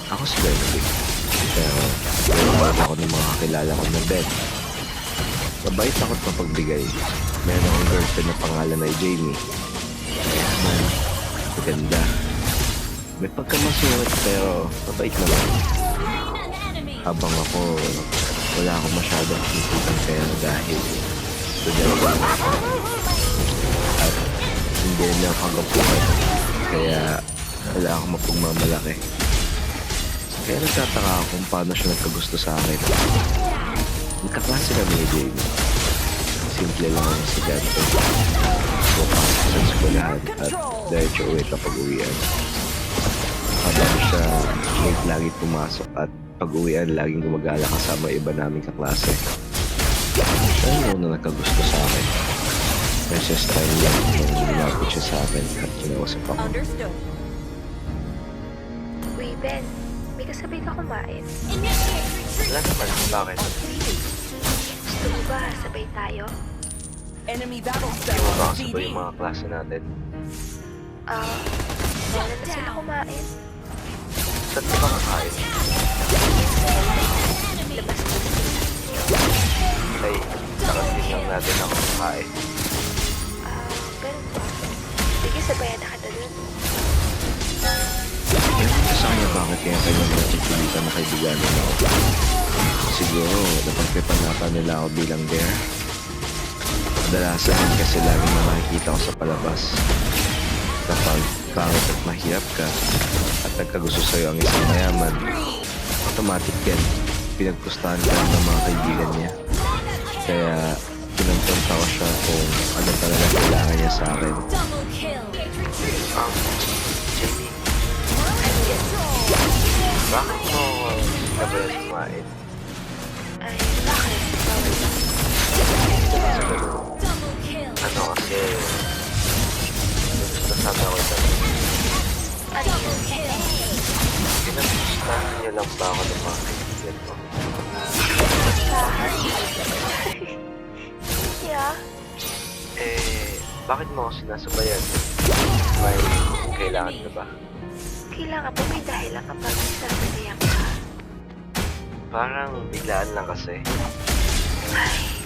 Ako si Benedict. Pero nagpapala ako ng mga kakilala ko na Ben. Mabait ako at mapagbigay. Meron akong girlfriend na pangalan ay Jamie. Mayaman, maganda. May pagkamasulit pero mabait naman. Habang ako, wala akong masyadong kinikitang pera dahil estudyante ako. At hindi na kagapuhan. Kaya wala akong mapagmamalaki. Kaya nagtataka ako kung paano siya nagkagusto sa akin. Nagkaklase kami ni Jamie. Simple lang ang estudyante. Pupasok sa eskwelahan at diretso uwi kapag uwian. Habang siya late lagi pumasok at pag-uwian laging gumagala kasama iba naming kaklase. Siya yung una nagkagusto sa akin. Precious time lang nung lumapit siya sa akin at kinausap ako. Uy, Ben. May kasabay ka kumain. Wala naman, bakit? Gusto mo ba sabay tayo? Enemy battle Hindi step mo on makasabay yung CD. mga klase natin. Wala na sila kumain. Saan ka ba kakain? Labas na sila. Ay, nakasin lang natin ako kakain. Ganun ba? Sige, sabayan na kita dun. Ewan ko sa kanya bakit kaya kayo napipilitan na kaibigan nila ako. Siguro, napagpipanapan nila ako bilang dare. Kadalasan kasi laging na makikita ko sa palabas. Kapag pangit at mahirap ka at nagkagusto sa'yo ang isang mayaman, automatic yan. Pinagpustahan ka ng mga kaibigan niya. Kaya pinagpunta ko siya kung ano talaga kailangan niya sa akin. Jamie, bakit mo nabayas kumain? Ay, bakit? Bawal ba? Ano kasi nasama ko ito. Ano yun? Pinagustahan niya lang ba ako ng mga kaibigan mo? Bahan? Yeah. Bakit mo ako sinasabayan? May kailangan ka ba? Kailangan pa may dahilan kapag sasabayan ka. Parang biglaan lang kasi. Ay,